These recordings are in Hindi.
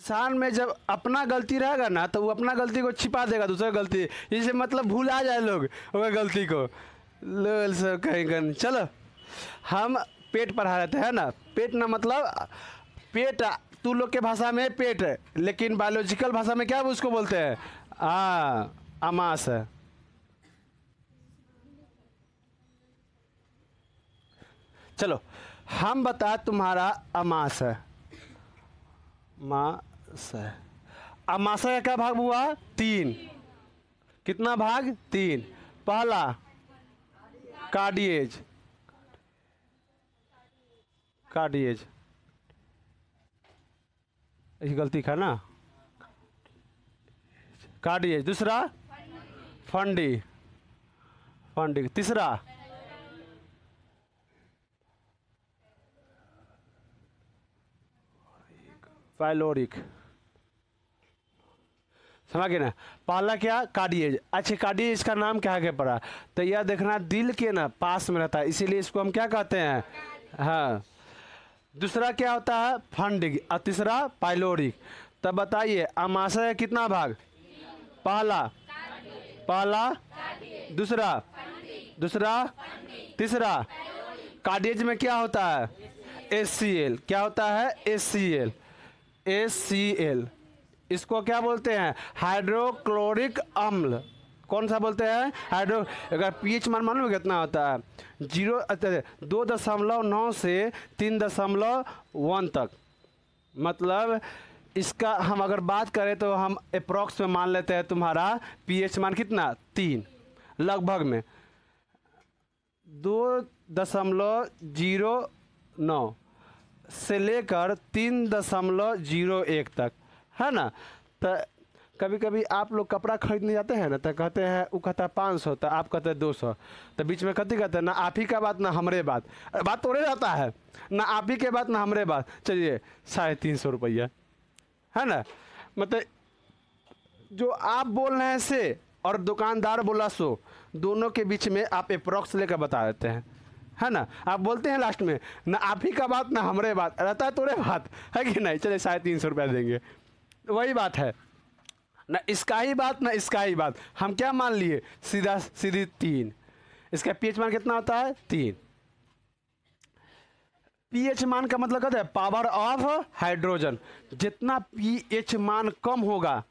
इंसान में जब अपना गलती रहेगा ना तो वो अपना गलती को छिपा देगा दूसरा गलती, इसे मतलब भूल आ जाए लोग वो गलती को। लोल सब कहेंगे। चलो हम पेट पढ़ा रहे थे, है ना। पेट ना मतलब पेट तू लोग के भाषा में पेट है, लेकिन बायोलॉजिकल भाषा में क्या उसको बोलते हैं? आमास है। चलो हम बता तुम्हारा अमास है, मास है। अमाशय का क्या भाग हुआ? 3। कितना भाग? 3। पहला कार्डिएज, कार्डिएज ये गलती का ना, कार्डिएज। दूसरा फंडी, फंडी। तीसरा पाइलोरिक। समझ गए ना। पहला क्या? कार्डिएज। अच्छा कार्डिएज का नाम क्या है पड़ा? तो यह देखना दिल के ना पास में रहता है, इसीलिए इसको हम क्या कहते हैं? हाँ। दूसरा क्या होता है? फंडिंग। और तीसरा पाइलोरिक। तब बताइए अमाशय कितना भाग? पहला, पहला, दूसरा, दूसरा, तीसरा। कार्डिएज में क्या होता है? HCl। क्या होता है? HCl, HCl। इसको क्या बोलते हैं? हाइड्रोक्लोरिक अम्ल। कौन सा बोलते हैं? हाइड्रो। अगर पीएच मान मालूम कितना होता है? 2.9 से 3.1 तक। मतलब इसका हम अगर बात करें तो हम अप्रॉक्स में मान लेते हैं तुम्हारा पीएच मान कितना? 3 लगभग में 2.09 से लेकर 3.01 तक, है ना। तो कभी कभी आप लोग कपड़ा खरीदने जाते हैं ना तो कहते हैं वो कहता है 500, तो आप कहते हैं 200, तो बीच में कथी कहते हैं? ना आप ही का बात ना हमरे बात। बात तोड़े जाता है ना, आप ही के बात ना हमरे बात। चलिए 350 रुपया, है ना। मतलब जो आप बोल रहे हैं से और दुकानदार बोला सो, दोनों के बीच में आप अप्रॉक्स लेकर बता देते हैं, है ना। आप बोलते हैं लास्ट में ना आप ही का बात ना हमरे बात, रहता है तोरे बात, है कि नहीं। चलिए 350 रुपया देंगे। वही बात है ना, इसका ही बात ना इसका ही बात। हम क्या मान लिए? सीधा सीधी 3। इसका पीएच मान कितना होता है? 3। पीएच मान का मतलब कहते हैं पावर ऑफ हाइड्रोजन। जितना पीएच मान कम होगा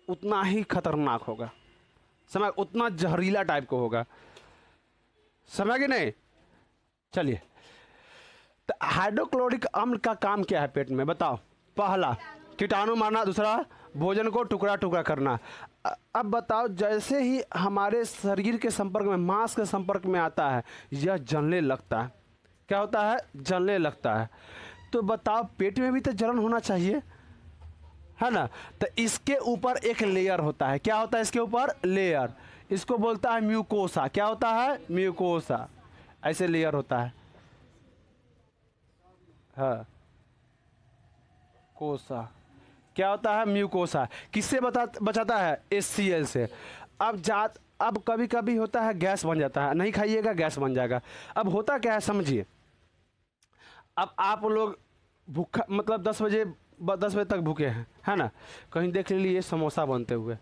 उतना ही खतरनाक होगा, समझ, उतना जहरीला टाइप को होगा, समझ कि नहीं। चलिए तो हाइड्रोक्लोरिक अम्ल का काम क्या है पेट में? बताओ। पहला कीटाणु मारना, दूसरा भोजन को टुकड़ा टुकड़ा करना। अब बताओ जैसे ही हमारे शरीर के संपर्क में, मांस के संपर्क में आता है, यह जलने लगता है। क्या होता है? जलने लगता है। तो बताओ पेट में भी तो जलन होना चाहिए, है ना। तो इसके ऊपर एक लेयर होता है। क्या होता है इसके ऊपर? लेयर। इसको बोलता है म्यूकोसा। क्या होता है? म्यूकोसा। ऐसे लेयर होता है, हाँ, कोसा। क्या होता है? म्यूकोसा। किससे बचाता है? HCl से। अब कभी कभी होता है गैस बन जाता है, नहीं खाइएगा गैस बन जाएगा। अब होता क्या है समझिए। अब आप लोग भूखा मतलब 10 बजे तक भूखे हैं, है ना। कहीं देख लीजिए समोसा बनते हुए।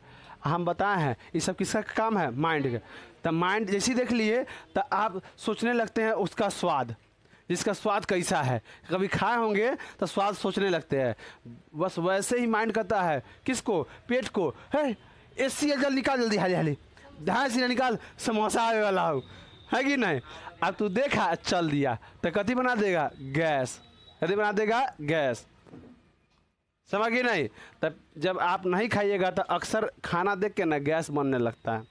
हम बताए हैं ये सब किसका काम है? माइंड का। तो माइंड जैसे देख लिए तो आप सोचने लगते हैं उसका स्वाद, जिसका स्वाद कैसा है। कभी खाए होंगे तो स्वाद सोचने लगते हैं। बस वैसे ही माइंड करता है किसको? पेट को। है HCl जल्दी निकाल, जल्दी हाली हाली ध्यान से निकाल, समोसा आने वाला हो, है कि नहीं। अब तू देखा चल दिया तो कथी बना देगा? गैस। कथी बना देगा? गैस। समझ गई नहीं। तब जब आप नहीं खाइएगा तो अक्सर खाना देख के ना गैस बनने लगता है।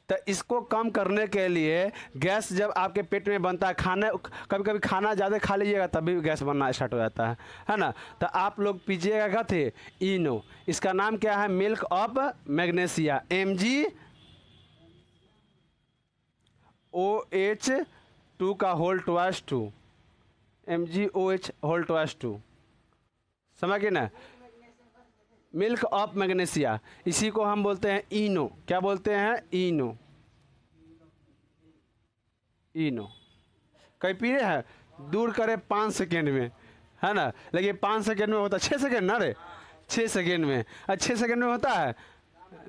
तो इसको कम करने के लिए गैस जब आपके पेट में बनता है, खाने कभी कभी खाना ज़्यादा खा लीजिएगा तभी गैस बनना स्टार्ट हो जाता है ना। तो आप लोग पीजिएगा क्या थे? इनो। इसका नाम क्या है? मिल्क ऑफ मैग्नीशिया, MgOH2 का whole twice 2, MgOH whole twice 2। समझ गए ना। मिल्क ऑफ मैग्नीशिया, इसी को हम बोलते हैं इनो। क्या बोलते हैं? इनो। इनो कहीं पी रहे हैं? दूर करें 5 सेकेंड में, है ना, लेकिन 5 सेकेंड में होता है, 6 सेकेंड ना रे, 6 सेकेंड में, 6 सेकेंड में होता है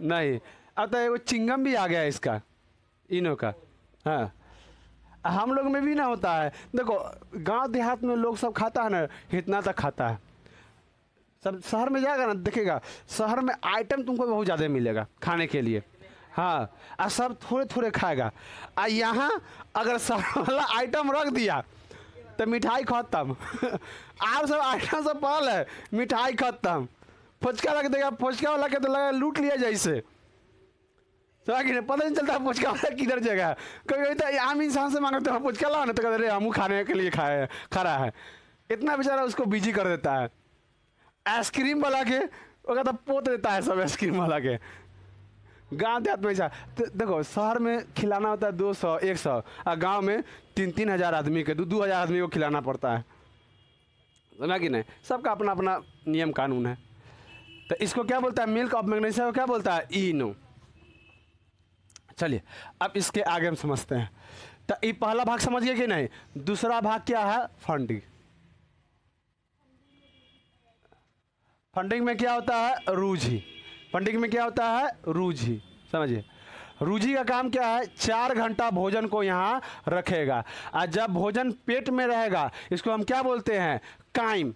नहीं। अब तो वो चिंगम भी आ गया है इसका, इनो का। हाँ, हम लोग में भी ना होता है। देखो गांव देहात में लोग सब खाता है ना, इतना तक खाता है। सब शहर में जाएगा ना, देखेगा शहर में आइटम तुमको बहुत ज़्यादा मिलेगा खाने के लिए। हाँ, और सब थोड़े थोड़े खाएगा। और यहाँ अगर शहर वाला आइटम रख दिया तो मिठाई खत्म। आप सब आइटम सब पड़ल है, मिठाई खत्म। फुचका रख देगा, फुचका वाला के तो लगा लूट लिया जैसे, तो आगे पता नहीं चलता फुचका वाला किधर जगह। कभी तो आम इंसान से मांगते हो फुचका लाओ ना, तो कहते हम खाने के लिए खड़ा है। इतना बेचारा उसको बिजी कर देता है। आइसक्रीम वाला के वो कहता पोत देता है सब आइसक्रीम वाला के। गांव देहात में ऐसा तो देखो, शहर में खिलाना होता है 200 100, और गांव में 3-3 हज़ार आदमी के 2-2 हज़ार आदमी को खिलाना पड़ता है, समझा कि नहीं। सबका अपना अपना नियम कानून है। तो इसको क्या बोलता है, मिल्क ऑफ मैग्नीशिया को क्या बोलता है, इनो। चलिए अब इसके आगे हम समझते हैं। तो ये पहला भाग समझ गए कि नहीं। दूसरा भाग क्या है, फंडिंग। फंडिंग में क्या होता है, रूझी। फंडिंग में क्या होता है, रूझी। समझिए, रूझी का काम क्या है, 4 घंटा भोजन को यहाँ रखेगा, और जब भोजन पेट में रहेगा इसको हम क्या बोलते हैं, कायम।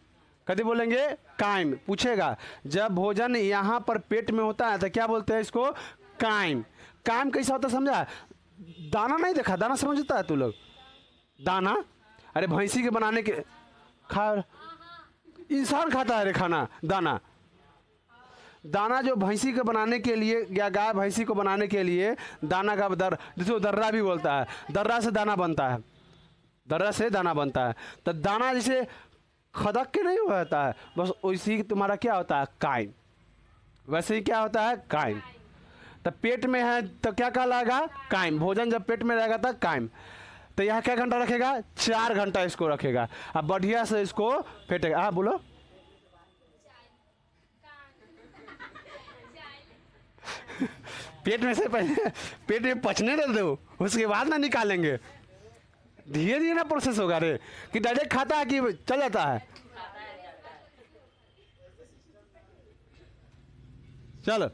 कभी बोलेंगे कायम, पूछेगा जब भोजन यहाँ पर पेट में होता है तो क्या बोलते हैं इसको, कायम। कायम कैसा होता है समझा, दाना नहीं देखा, दाना समझता है तू लोग, दाना, अरे भैंसी के बनाने के खा, इंसान खाता है रे खाना, दाना। दाना जो भैंसी के बनाने के लिए या गाय भैंसी को बनाने के लिए दाना का जिसको दर्रा भी बोलता है, दर्रा से दाना बनता है, दर्रा से दाना बनता है। तो दाना जैसे खदक के नहीं होता है, बस वैसे ही तुम्हारा क्या होता है, कायम। वैसे ही क्या होता है, कायम। तो पेट में है तो क्या कहलाएगा, कायम। भोजन जब पेट में रहेगा तो कायम। तो यहाँ क्या घंटा रखेगा, 4 घंटा इसको रखेगा। अब बढ़िया से इसको फेंटेगा। हाँ बोलो, पेट में से पहले पेट में पचने दो, उसके बाद ना निकालेंगे। धीरे धीरे ना प्रोसेस होगा रे, कि डायरेक्ट खाता है कि चल जाता है। चलो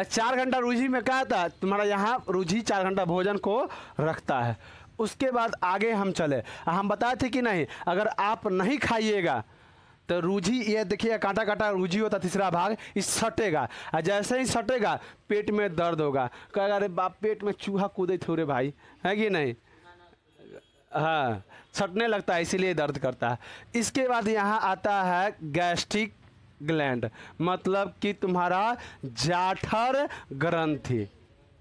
4 घंटा रूझी में क्या था तुम्हारा, यहाँ रूझी 4 घंटा भोजन को रखता है। उसके बाद आगे हम चले, हम बताए थे कि नहीं, अगर आप नहीं खाइएगा तो रूझी, ये देखिए कांटा कांटा रूझी होता तीसरा भाग, इस सटेगा, और जैसे ही सटेगा पेट में दर्द होगा। कहेगा अरे बाप पेट में चूहा कूदे थोड़े भाई, है कि नहीं। हाँ, सटने लगता है इसीलिए दर्द करता है। इसके बाद यहाँ आता है गैस्ट्रिक ग्लैंड, मतलब कि तुम्हारा जाठर ग्रंथि।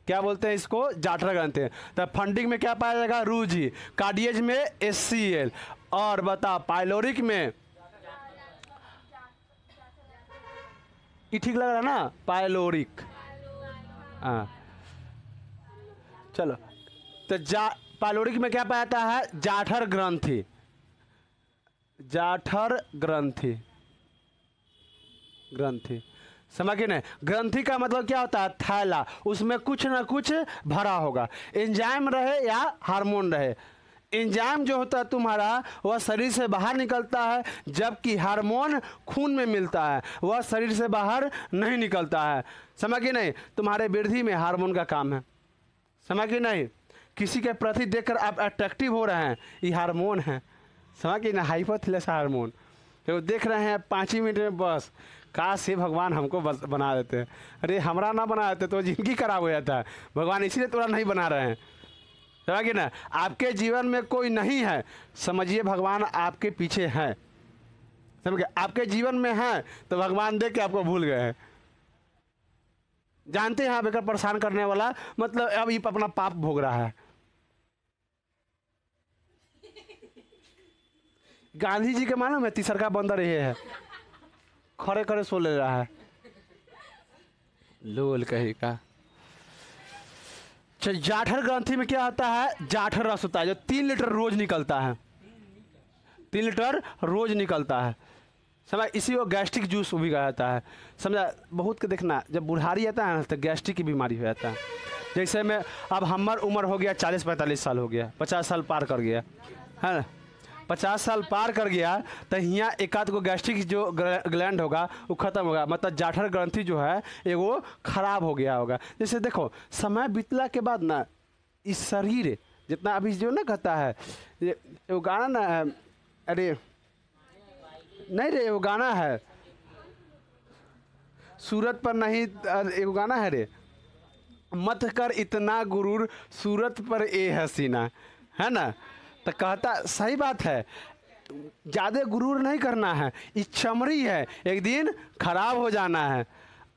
क्या बोलते हैं इसको, जाठर ग्रंथि। तो फंडिंग में क्या पाया जाएगा, रूझी। कार्डियज में HCl, और बता पाइलोरिक में, ये ठीक लग रहा है ना, पाइलोरिक। हाँ चलो, तो पाइलोरिक में क्या पाया जाता है, जाठर ग्रंथि। जाठर ग्रंथि, ग्रंथि समझ के नहीं। ग्रंथि का मतलब क्या होता है, थैला, उसमें कुछ ना कुछ भरा होगा, एंजाइम रहे या हार्मोन रहे। एंजाइम जो होता है तुम्हारा वह शरीर से बाहर निकलता है, जबकि हार्मोन खून में मिलता है, वह शरीर से बाहर नहीं निकलता है। समझ के नहीं, तुम्हारे वृद्धि में हार्मोन का काम है, समझ के नहीं। किसी के प्रति देखकर आप अट्रैक्टिव हो रहे हैं, ये हार्मोन है, समझ के ना, हाइपोथैलेमस हार्मोन। तो देख रहे हैं 5 ही मिनट में बस, काश से भगवान हमको बना देते। अरे हमरा ना बना देते तो जिंदगी खराब हो जाता है। भगवान इसीलिए थोड़ा नहीं बना रहे हैं, समझिए ना। आपके जीवन में कोई नहीं है, समझिए भगवान आपके पीछे है, समझ गए। आपके जीवन में है तो भगवान देख के आपको भूल गए हैं। जानते हैं आप एक परेशान करने वाला, मतलब अब ये अपना पाप भोग रहा है। गांधी जी के मालूम है, तीसरका बंदर ये है, खड़े खड़े सो ले रहा है, लोल कहीं का। जाठर ग्रंथि में क्या होता है, जाठर रस होता है, जो 3 लीटर रोज निकलता है, 3 लीटर रोज निकलता है, समझ। इसी को गैस्ट्रिक जूस भी कहा जाता है, समझा। बहुत के देखना जब बुढ़ारी आता है ना तो गैस्ट्रिक की बीमारी हो जाता है। जैसे मैं अब हमार उम्र हो गया 40-45 साल हो गया, 50 साल पार कर गया है ना। 50 साल पार कर गया तो यहाँ एक आध को गैस्ट्रिक जो ग्लैंड होगा वो खत्म होगा, मतलब जाठर ग्रंथि जो है ये वो खराब हो गया होगा। जैसे देखो समय बीतला के बाद ना इस शरीर जितना अभी जो ना कहता है ये वो गाना ना, अरे नहीं रे वो गाना है सूरत पर नहीं, एक गाना है रे, मत कर इतना गुरूर सूरत पर ए हसीना, है ना। तो कहता सही बात है, ज़्यादा गुरूर नहीं करना है, ये चमड़ी है एक दिन खराब हो जाना है।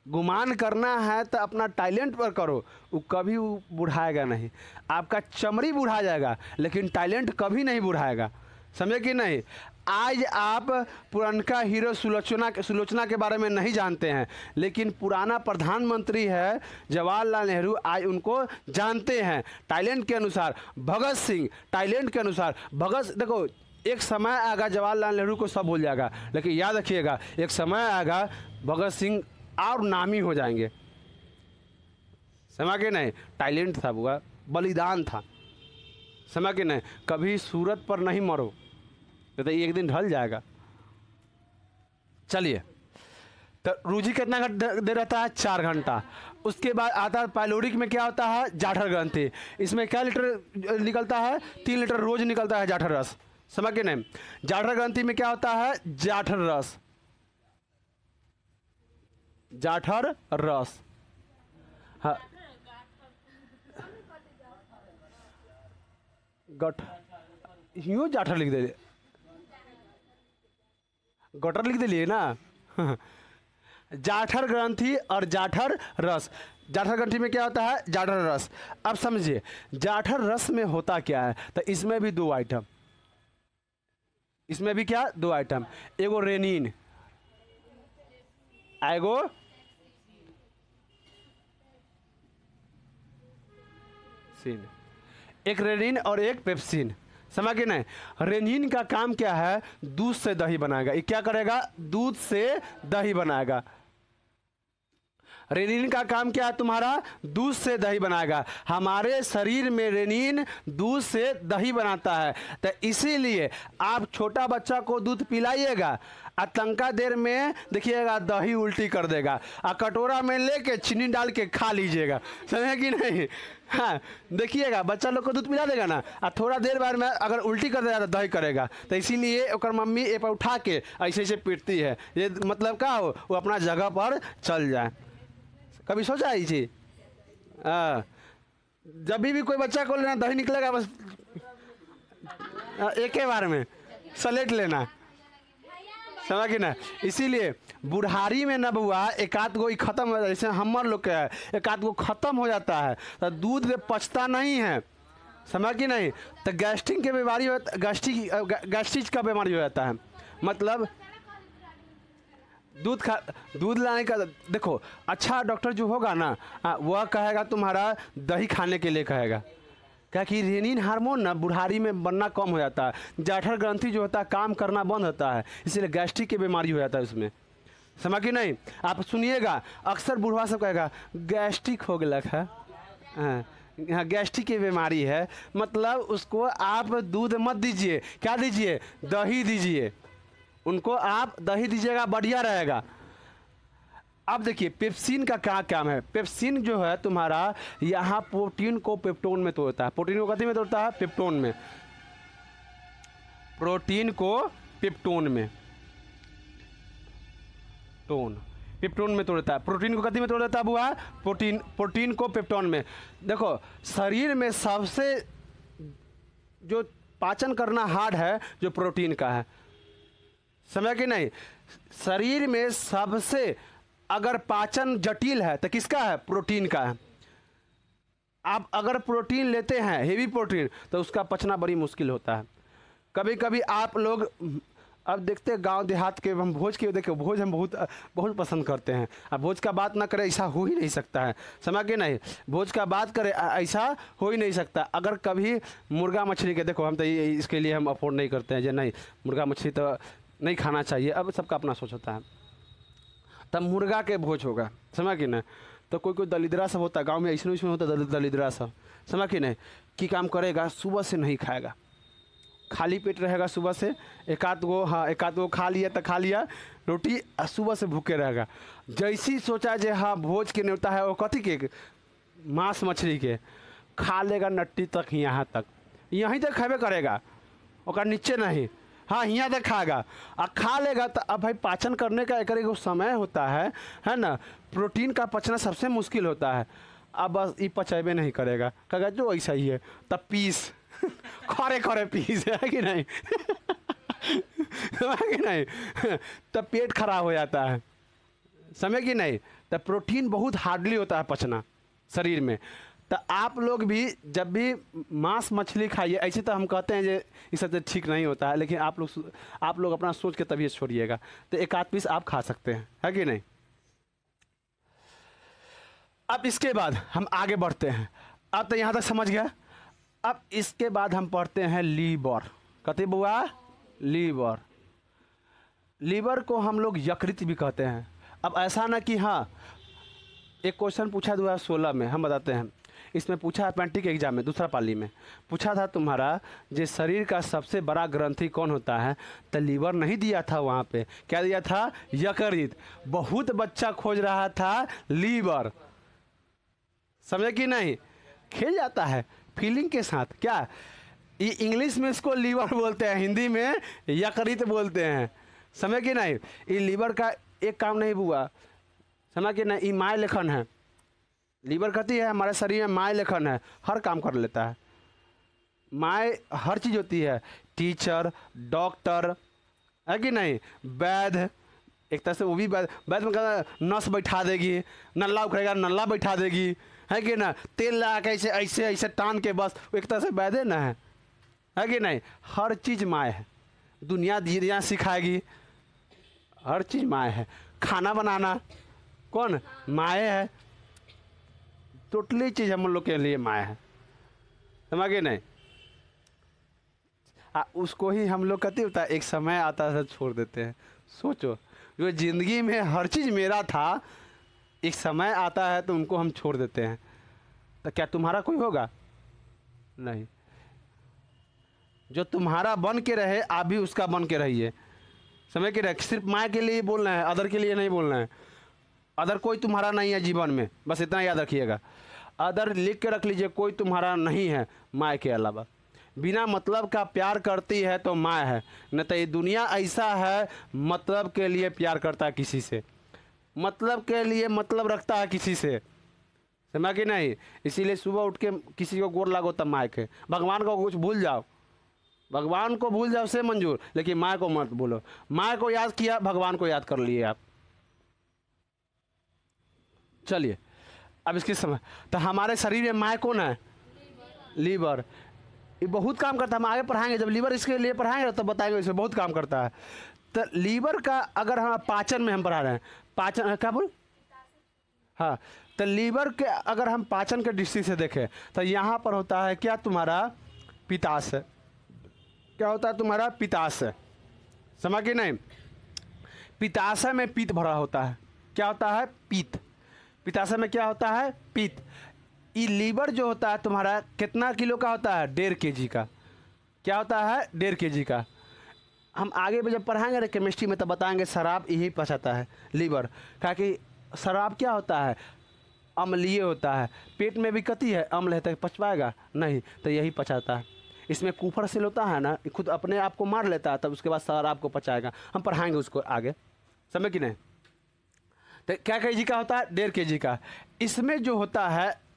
गुमान करना है तो अपना टैलेंट पर करो, वो कभी वो बुढ़ाएगा नहीं। आपका चमड़ी बुढ़ा जाएगा लेकिन टैलेंट कभी नहीं बुढ़ाएगा, समझे कि नहीं। आज आप पुरनका हीरो सुलोचना के बारे में नहीं जानते हैं, लेकिन पुराना प्रधानमंत्री है जवाहरलाल नेहरू, आज उनको जानते हैं टैलेंट के अनुसार। भगत सिंह टैलेंट के अनुसार, देखो एक समय आएगा जवाहरलाल नेहरू को सब भूल जाएगा, लेकिन याद रखिएगा एक समय आएगा भगत सिंह और नामी हो जाएंगे, समझ के नहीं। टैलेंट था, हुआ बलिदान था, समझ के नहीं। कभी सूरत पर नहीं मरो, तो एक दिन ढल जाएगा। चलिए, तो रूजी कितना दे रहता है 4 घंटा। उसके बाद आता है पाइलोरिक में क्या होता है जाठर ग्रंथि, इसमें क्या लीटर निकलता है 3 लीटर रोज निकलता है जाठर रस, समझ के नहीं। जाठर ग्रंथि में क्या होता है जाठर रस, जाठर रस, हाँ गठ यूँ जाठर लिख दे, गटर लिख दिलिए ना जाठर ग्रंथि और जाठर रस। जाठर ग्रंथि में क्या होता है जाठर रस। अब समझिए जाठर रस में होता क्या है, तो इसमें भी 2 आइटम, इसमें भी क्या 2 आइटम, एगो रेनिन, एगो सिन, एक रेनिन और एक पेप्सिन, समझ के नहीं। रेनिन का काम क्या है दूध से दही बनाएगा, ये क्या करेगा दूध से दही बनाएगा। रेनिन का काम क्या है तुम्हारा दूध से दही बनाएगा। हमारे शरीर में रेनिन दूध से दही बनाता है, तो इसीलिए आप छोटा बच्चा को दूध पिलाइएगा, आतंका देर में देखिएगा दही उल्टी कर देगा, और कटोरा में लेके चीनी डाल के खा लीजिएगा, समझे कि नहीं। हाँ देखिएगा बच्चा लोग को दूध पिला देगा ना, और थोड़ा देर बाद में अगर उल्टी कर देगा तो दही करेगा, तो इसीलिए ओकर मम्मी ए पर उठा के ऐसे ऐसे पीटती है, ये मतलब क्या हो वो अपना जगह पर चल जाए। कभी सोचा ही चीज, जब भी कोई बच्चा को लेना दही निकलेगा बस एक ही बार में सलेट लेना, समझ कि ना। इसीलिए बुढ़ारी में न बुआ एक आध गो खत्म हो, जैसे हमर लोग के है एक आध गो खत्म हो जाता है तो दूध पचता नहीं है, समझ कि नहीं। तो गैस्ट्रिक की बीमारी हो, गैस्ट्रिक का बीमारी हो जाता है, मतलब दूध लाने का। देखो अच्छा डॉक्टर जो होगा ना वह कहेगा तुम्हारा दही खाने के लिए कहेगा, क्या कि रेनिन हार्मोन ना बुढ़ारी में बनना कम हो जाता है, जाठर ग्रंथि जो होता है काम करना बंद होता है, इसीलिए गैस्ट्रिक की बीमारी हो जाता है उसमें, समझ कि नहीं। आप सुनिएगा अक्सर बुढ़वा सब कहेगा गैस्ट्रिक हो गया है, हाँ गैस्ट्रिक की बीमारी है, मतलब उसको आप दूध मत दीजिए, क्या दीजिए दही दीजिए, उनको आप दही दीजिएगा बढ़िया रहेगा। अब देखिए पेप्सिन का क्या काम है, पेप्सिन जो है तुम्हारा यहाँ प्रोटीन को पेप्टोन में तोड़ता है, प्रोटीन को कथी में तोड़ता है पेप्टोन में, प्रोटीन को पेप्टोन में, पेप्टोन में तोड़ता है, प्रोटीन को कथी में तोड़ देता है बुआ प्रोटीन को पेप्टोन में। देखो शरीर में सबसे जो पाचन करना हार्ड है जो प्रोटीन का है, समझ कि नहीं। शरीर में सबसे अगर पाचन जटिल है तो किसका है प्रोटीन का है। आप अगर प्रोटीन लेते हैं हेवी प्रोटीन तो उसका पचना बड़ी मुश्किल होता है। कभी कभी आप लोग अब देखते हैं गांव देहात के, हम भोज के देखो भोज हम बहुत पसंद करते हैं। अब भोज का बात ना करें ऐसा हो ही नहीं सकता है, समझ के नहीं। भोज का बात करें ऐसा हो ही नहीं सकता। अगर कभी मुर्गा मछली के देखो हम तो इसके लिए हम अफोर्ड नहीं करते हैं, जो नहीं मुर्गा मछली तो नहीं खाना चाहिए, अब सबका अपना सोच होता है। तब मुर्गा के भोज होगा, समझ कि नहीं। तो कोई दलिद्रा सब होता है गांव में, ऐसे होता है दलिद्रा सब, समझ कि नहीं, कि काम करेगा सुबह से नहीं खाएगा, खाली पेट रहेगा सुबह से, एक आध गो, हाँ एक आध गो खा लिया तो खा लिया रोटी, सुबह से भूखे रहेगा। जैसी सोचा जे हाँ भोज के न्योता है वो कथी के, मांस मछली के, खा लेगा नट्टी तक, यहाँ तक, यहीं तक खाबे करेगा, और नीचे नहीं, हाँ यहाँ तक खाएगा। और खा लेगा तो अब भाई पाचन करने का एक एगो समय होता है ना, प्रोटीन का पचना सबसे मुश्किल होता है। अब बस ये पचेबे नहीं करेगा, कहेगा जो ऐसा ही है तब पीस खरे खरे पीस, है कि नहीं है कि नहीं, तब पेट खराब हो जाता है, समझे कि नहीं। तब प्रोटीन बहुत हार्डली होता है पचना शरीर में। तो आप लोग भी जब भी मांस मछली खाइए, ऐसे तो हम कहते हैं ये इस सबसे ठीक नहीं होता है, लेकिन आप लोग अपना सोच के तभी छोड़िएगा। तो एक आध पीस आप खा सकते हैं, है कि नहीं। अब इसके बाद हम आगे बढ़ते हैं। अब तो यहाँ तक समझ गया। अब इसके बाद हम पढ़ते हैं लीवर। कहते बुआ लीवर, लीवर को हम लोग यकृत भी कहते हैं। अब ऐसा ना कि हाँ, एक क्वेश्चन पूछा 2016 में, हम बताते हैं। इसमें पूछा अपेंटिक एग्जाम में दूसरा पाली में पूछा था तुम्हारा जो शरीर का सबसे बड़ा ग्रंथि कौन होता है, तो लीवर नहीं दिया था वहाँ पे, क्या दिया था, यकृत। बहुत बच्चा खोज रहा था लीवर, समझे कि नहीं, खेल जाता है फीलिंग के साथ। क्या ये इंग्लिश में इसको लीवर बोलते हैं, हिंदी में यकृत बोलते हैं, समझे कि नहीं। ये लीवर का एक काम नहीं हुआ, समझ कि नहीं, ये माय लेखन है। लीवर कहती है हमारे शरीर में माय लेखन है, हर काम कर लेता है। माय हर चीज़ होती है, टीचर, डॉक्टर, है कि नहीं, वैद्य, एक तरह से वो भी वैद्य में कहता नस बैठा देगी, नल्ला उखड़ेगा नल्ला बैठा देगी, है कि ना, तेल लगा के ऐसे ऐसे ऐसे टान के, बस एक तरह से वैद्य ना है कि नहीं। हर चीज़ माय है, दुनिया धीरे सिखाएगी, हर चीज़ माय है। खाना बनाना कौन, माय है। टोटली चीज़ हम लोग के लिए माय है, समझ गए नहीं। उसको ही हम लोग कहते होता है एक समय आता है छोड़ देते हैं। सोचो, जो ज़िंदगी में हर चीज़ मेरा था, एक समय आता है तो उनको हम छोड़ देते हैं। तो क्या तुम्हारा कोई होगा, नहीं। जो तुम्हारा बन के रहे आप भी उसका बन के रहिए, समझ के रहे। सिर्फ माँ के लिए बोलना है, अदर के लिए नहीं बोलना है। अदर कोई तुम्हारा नहीं है जीवन में, बस इतना याद रखिएगा। अदर लिख के रख लीजिए, कोई तुम्हारा नहीं है माँ के अलावा। बिना मतलब का प्यार करती है तो माँ है, नहीं तो ये दुनिया ऐसा है मतलब के लिए प्यार करता है किसी से, मतलब के लिए मतलब रखता है किसी से, समझा कि नहीं। इसीलिए सुबह उठ के किसी को गोर लागो तब माँ के। भगवान को कुछ भूल जाओ, भगवान को भूल जाओ से मंजूर, लेकिन माँ को मत भूलो। माँ को याद किया, भगवान को याद कर लिए आप। चलिए अब इसकी समय, तो हमारे शरीर में माँ कौन है, लीवर। ये बहुत काम करता है, हम आगे पढ़ाएंगे, जब लीवर इसके लिए पढ़ाएंगे तब बताएंगे इसमें बहुत काम करता है। तो लीवर का अगर हम पाचन में हम पढ़ा रहे हैं, पाचन क्या बोल, हाँ, तो लीवर के अगर हम पाचन के दृष्टि से देखें तो यहाँ पर होता है क्या, तुम्हारा पित्ताशय। क्या होता है तुम्हारा पित्ताशय, समझ के नहीं। पित्ताशय में पित्त भरा होता है, क्या होता है, पित्त। पित्ताशय में क्या होता है, पित्त। ये लीवर जो होता है तुम्हारा कितना किलो का होता है, 1.5 kg का। क्या होता है, 1.5 kg का। हम आगे जब पढ़ाएंगे ना केमिस्ट्री में तब बताएंगे शराब यही पचाता है, लीवर। क्योंकि शराब क्या होता है, अम्लीय होता है, पेट में भी कती है, अम्ल है, तो पच पाएगा नहीं, तो यही पचाता है। इसमें कुफर सेल होता है ना, खुद अपने आप को मार लेता है, तब उसके बाद शराब को पचाएगा। हम पढ़ाएंगे उसको आगे, समझ कि नहीं। तो क्या kg का होता है, 1.5 kg का। इसमें जो होता है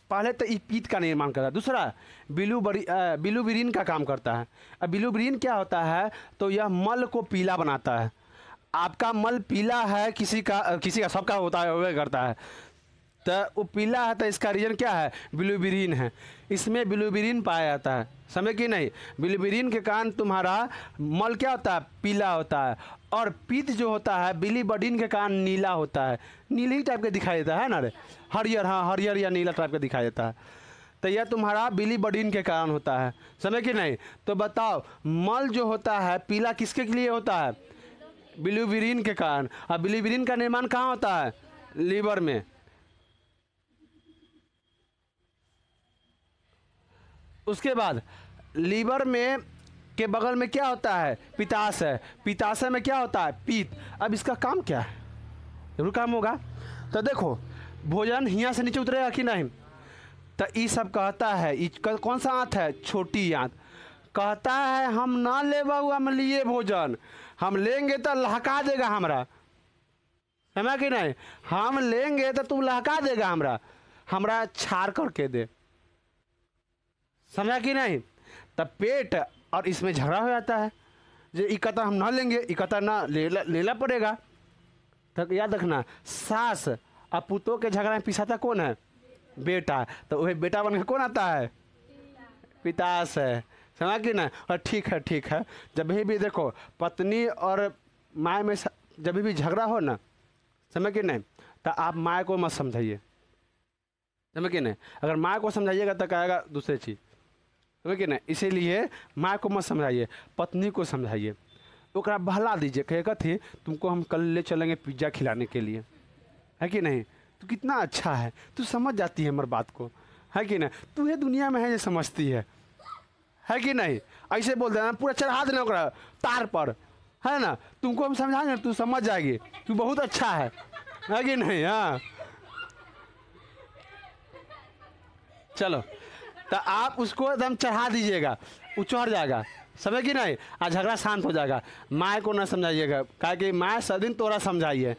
पहले तो ये पित्त का निर्माण करता है, दूसरा बिलुबिरिन का काम करता है। अब बिलुबिरिन क्या होता है, तो यह मल को पीला बनाता है। आपका मल पीला है, किसी का सबका होता है, वह करता है, तो वो पीला है, तो इसका रीजन क्या है, बिलुबिरिन है। इसमें बिलुबिरिन पाया जाता है, समझे कि नहीं। बिलुबिरिन के कारण तुम्हारा मल क्या होता है, पीला होता है। और पित्त जो होता है बिलिबडिन के कारण नीला होता है, नीली टाइप का दिखाई देता है ना रे, हरियर, हाँ हरियर या नीला टाइप का दिखाई देता है। तो यह तुम्हारा बिलिबडिन के कारण होता है, समझे कि नहीं। तो बताओ मल जो होता है पीला किसके लिए होता है, बिलिबडिन के कारण। और बिलिबडिन का निर्माण कहाँ होता है, लीवर में। उसके बाद लीवर में के बगल में क्या होता है, पित्ताशय, पित्ताशय में क्या होता है, पीत। अब इसका काम क्या है, जरूर काम होगा। तो देखो भोजन हिया से नीचे उतरेगा कि नहीं, तो ये सब कहता है, कौन सा आंत है, छोटी आंत, कहता है हम ना ले अम्लीय भोजन, हम लेंगे तो लहका देगा हमरा, समझा कि नहीं, हम लेंगे तो तू लहका देगा हमरा छार करके दे, समझा कि नहीं। तब पेट और इसमें झगड़ा हो जाता है, जो इकता हम ना लेंगे, इकता ना लेना पड़ेगा। तो याद रखना, सास और पुतों के झगड़ा में पिसाता कौन है, बेटा, तो वही बेटा बन के कौन आता है, पित्ताशय, समझा कि ना। और ठीक है, जब भी देखो पत्नी और माँ में जब भी झगड़ा हो ना, समझ कि नहीं, तो आप माँ को मत समझाइए, समझ कि नहीं। अगर माँ को समझाइएगा तो कहेगा दूसरी चीज़, समझ कि नहीं। इसीलिए माँ को मत समझाइए, पत्नी को समझाइए, ओकरा बहला दीजिए, कहेगा थी तुमको हम कल ले चलेंगे पिज्ज़ा खिलाने के लिए, है कि नहीं, तू कितना अच्छा है, तू समझ जाती है हमारी बात को, है कि नहीं, तू ये दुनिया में है ये समझती है कि नहीं। ऐसे बोल देना, पूरा चढ़ा देना ओकरा तार पर, है ना, तुमको हम समझाएंगे तू समझ जाएगी, तू बहुत अच्छा है कि नहीं। हाँ चलो, तो आप उसको एकदम चढ़ा दीजिएगा, वो चढ़ जाएगा, समझ कि नहीं, आज झगड़ा शांत हो जाएगा। माँ को ना समझाइएगा, कहा कि माँ सदिन तोरा समझाइए,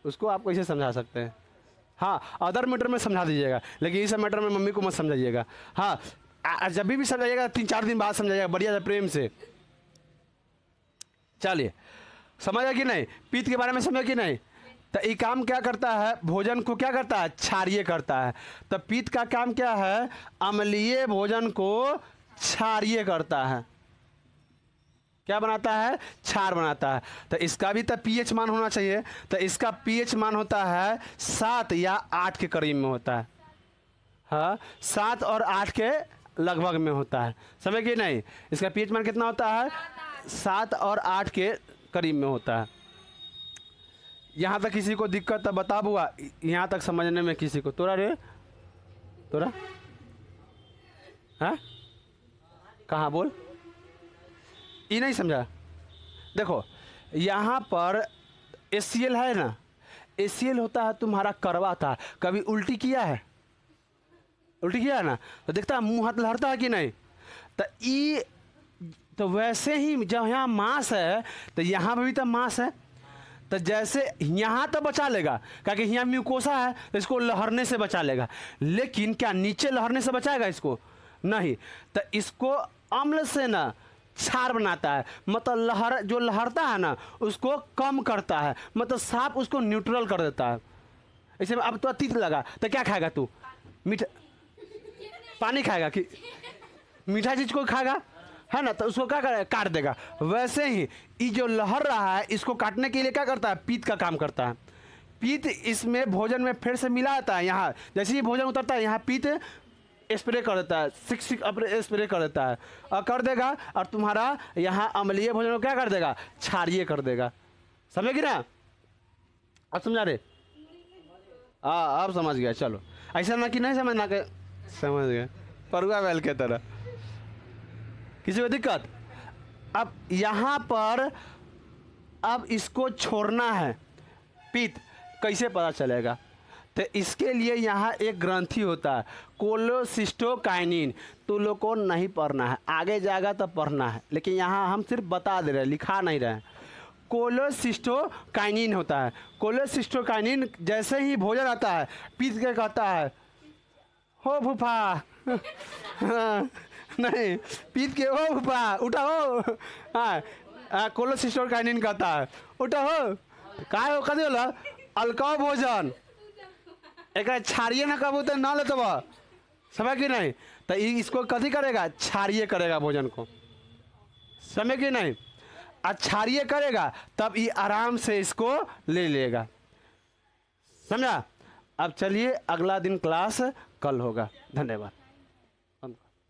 उसको आप कैसे समझा सकते हैं। हाँ, अदर मैटर में समझा दीजिएगा, लेकिन इस मैटर में मम्मी को मत समझाइएगा। हाँ, जब भी समझाइएगा 3-4 दिन बाद समझाइएगा, बढ़िया से प्रेम से। चलिए, समझा कि नहीं, पीत के बारे में समझा कि नहीं। तो ये काम क्या करता है, भोजन को क्या करता है, क्षारीय करता है। तो पीत का काम क्या है, अम्लीय भोजन को क्षारीय करता है, क्या बनाता है, क्षार बनाता है। तो इसका भी तो पीएच मान होना चाहिए, तो इसका पीएच मान होता है 7 या 8 के करीब में होता है। हाँ, 7 और 8 के लगभग में होता है, समझ कि नहीं। इसका पीएच मान कितना होता है, 7 और 8 के करीब में होता है। यहाँ तक किसी को दिक्कत तो बता बुआ, यहाँ तक समझने में किसी को, तोरा रे तोरा, हाँ कहाँ बोल, ये नहीं समझा। देखो यहाँ पर HCl है ना, HCl होता है तुम्हारा करवा था, कभी उल्टी किया है, उल्टी किया है ना, तो देखता है मुंह हाथ लहरता है कि नहीं। तो ये तो वैसे ही जब यहाँ मांस है तो यहाँ पर भी तो मांस है, तो जैसे यहाँ तो बचा लेगा, क्योंकि यहाँ म्यूकोसा है तो इसको लहरने से बचा लेगा, लेकिन क्या नीचे लहरने से बचाएगा इसको, नहीं। तो इसको अम्ल से ना क्षार बनाता है, मतलब लहर जो लहरता है ना उसको कम करता है, मतलब साफ उसको न्यूट्रल कर देता है। ऐसे में अब तो तीत लगा तो क्या खाएगा तू, मीठा पानी खाएगा कि मीठा चीज को खाएगा, है ना, तो उसको क्या करेगा, काट देगा। वैसे ही ये जो लहर रहा है इसको काटने के लिए क्या करता है, पीत का काम करता है। पीत इसमें भोजन में फिर से मिला जाता है, यहाँ जैसे ही भोजन उतरता है यहाँ पीत स्प्रे कर देता है, सिक अपने स्प्रे कर देता है और कर देगा, और तुम्हारा यहाँ अम्लीय भोजन को क्या कर देगा, क्षारीय कर देगा। समझ गए ना, अब समझा रहे, हाँ अब समझ गया। चलो, ऐसा ना कि नहीं समझना के, समझ गए, परुआ बैल के तरह। किसी को दिक्कत, अब यहाँ पर अब इसको छोड़ना है, पित्त कैसे पता चलेगा, तो इसके लिए यहाँ एक ग्रंथि होता है कोलोसिस्टोकाइनिन, तो लोग को नहीं पढ़ना है, आगे जाएगा तो पढ़ना है, लेकिन यहाँ हम सिर्फ बता दे रहे हैं, लिखा नहीं रहे हैं। कोलोसिस्टोकाइनिन होता है, कोलोसिस्टोकाइनिन जैसे ही भोजन आता है पित्त के कहता है हो फूफा नहीं, पित्त के हो फूफा उठा हो, हाँ कोलोसिस्टोकाइनिन कहता है उठा हो, का हो कदे होला अलकाव भोजन एक क्षारीय ना कबू तो ना लेते बा, समझ कि नहीं। तो इसको कथी करेगा, क्षारीय करेगा भोजन को, समझ कि नहीं। क्षारीय करेगा तब ये आराम से इसको ले लेगा, समझा। अब चलिए अगला दिन क्लास कल होगा, धन्यवाद।